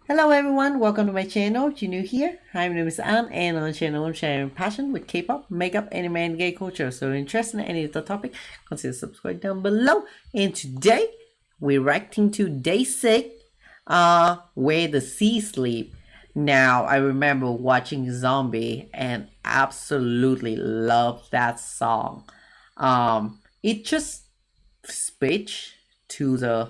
Hello everyone, welcome to my channel. If you're new here, hi, my name is Anne, and on the channel I'm sharing passion with K-pop, makeup, anime, and gay culture. So if you're interested in any of the topic, consider subscribe down below. And today we're reacting to Day6, Where the Sea Sleep. Now I remember watching Zombie and absolutely loved that song. It just speaks to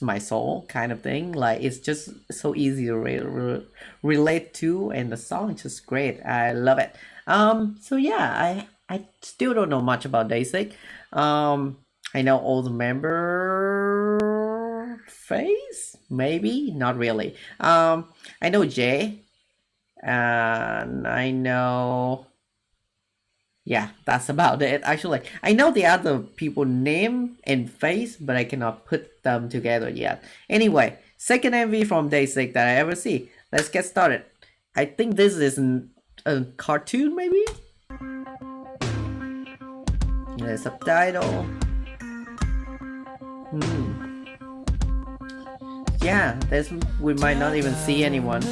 my soul kind of thing. Like it's just so easy to relate to, and the song is just great. I love it. So yeah, I still don't know much about Day6. I know all the member face, maybe not really. I know Jay, and I know, yeah, that's about it. Actually, I know the other people name and face, but I cannot put them together yet. Anyway, second MV from Day6 that I ever see. Let's get started. I think this is a cartoon, maybe? The subtitle. Yeah, we might not even see anyone.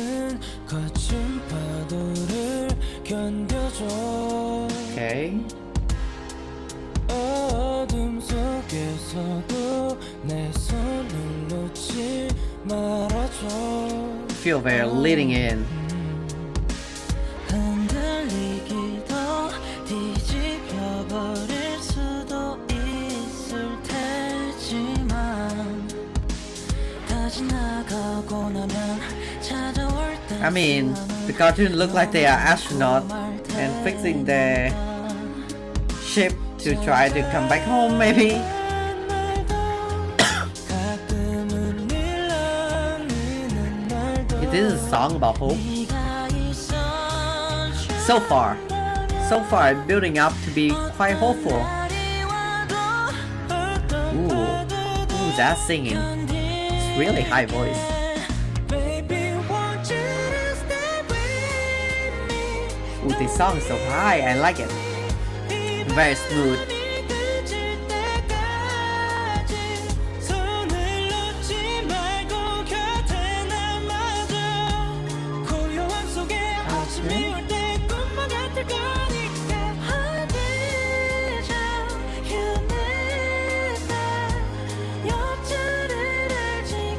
Okay. Feel very leading in. I mean, the cartoon look like they are astronauts and fixing their ship to try to come back home, maybe. It is a song about hope. So far, I'm building up to be quite hopeful. Ooh, that singing. It's really high voice. Ooh, this song is so high, I like it. Very smooth.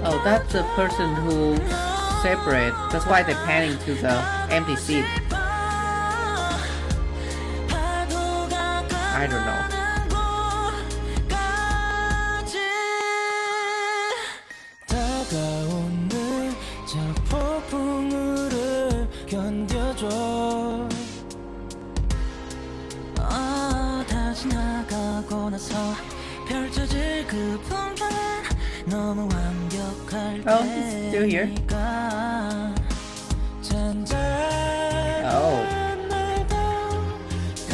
Oh, that's the person who separate. That's why they're panning to the empty seat. I don't know. Oh, he's still here. Oh.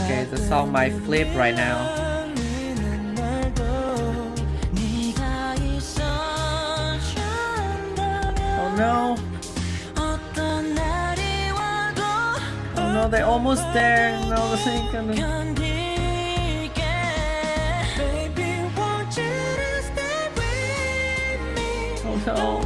Okay, the song might flip right now. Oh no. Oh no, they're almost there. No, they're gonna... Oh no.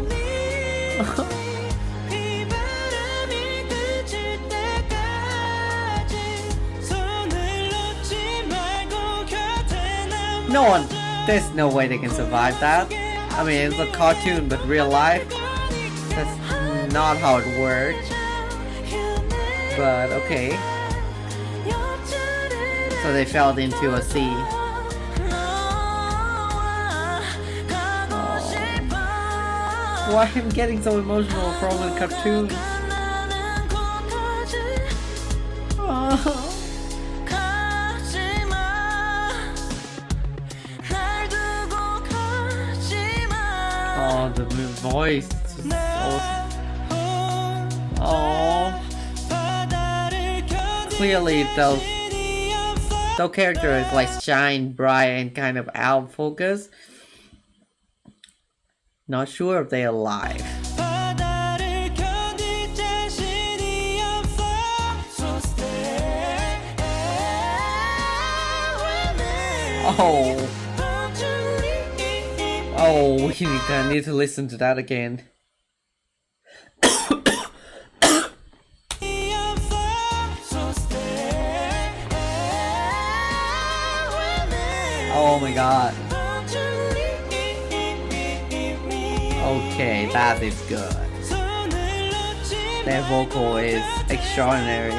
No one, there's no way they can survive that. I mean, it's a cartoon, but real life, that's not how it works. But okay. So they fell into a sea. Why am I getting so emotional from the cartoon? Oh. Oh, the voice is just awesome. Oh. Clearly those characters like shine bright and kind of out of focus. Not sure if they're alive. Oh. Oh, we need to listen to that again. my god. Okay, that is good. Their vocal is extraordinary.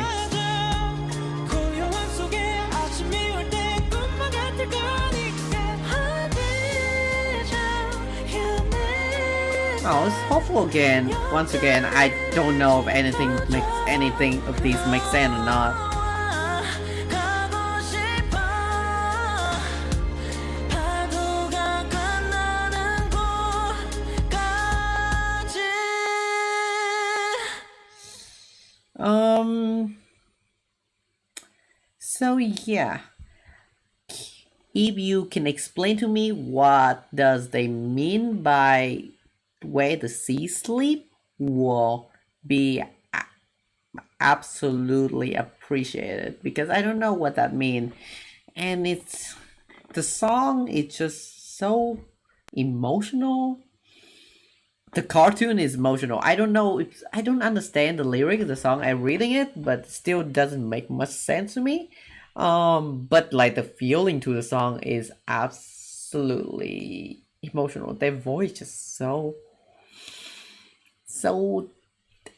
Oh, it's hopeful again. Once again, I don't know if anything of these makes sense or not. So yeah, if you can explain to me what does they mean by way the sea sleep, will be absolutely appreciated, because I don't know what that means, and the song is just so emotional. The cartoon is emotional. I don't know. I don't understand the lyric of the song. I'm reading it, but it still doesn't make much sense to me. But like the feeling to the song is absolutely emotional. Their voice is so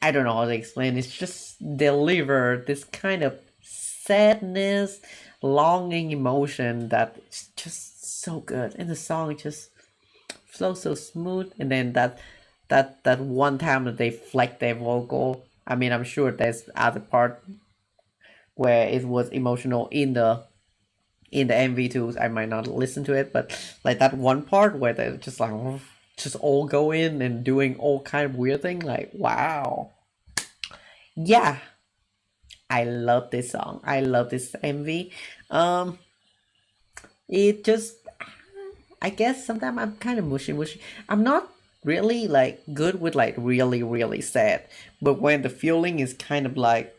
I don't know how to explain. It's just deliver this kind of sadness, longing emotion that's just so good, and the song just flows so smooth. And then that one time that they flex their vocal, I mean, I'm sure there's other part where it was emotional in the MV too. I might not listen to it, but like that one part where they're just like just all go in and doing all kind of weird thing, like wow. Yeah, I love this song. I love this MV. It just, I guess sometimes I'm kind of mushy. I'm not really like good with like really sad, but when the feeling is kind of like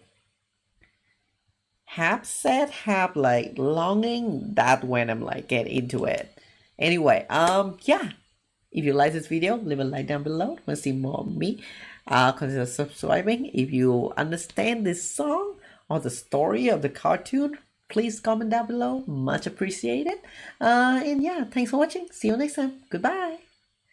half sad, half like longing, that when I'm like get into it. Anyway, yeah. If you like this video, leave a like down below. Want to see more of me? Consider subscribing. If you understand this song or the story of the cartoon, please comment down below. Much appreciated. And yeah, thanks for watching. See you next time. Goodbye.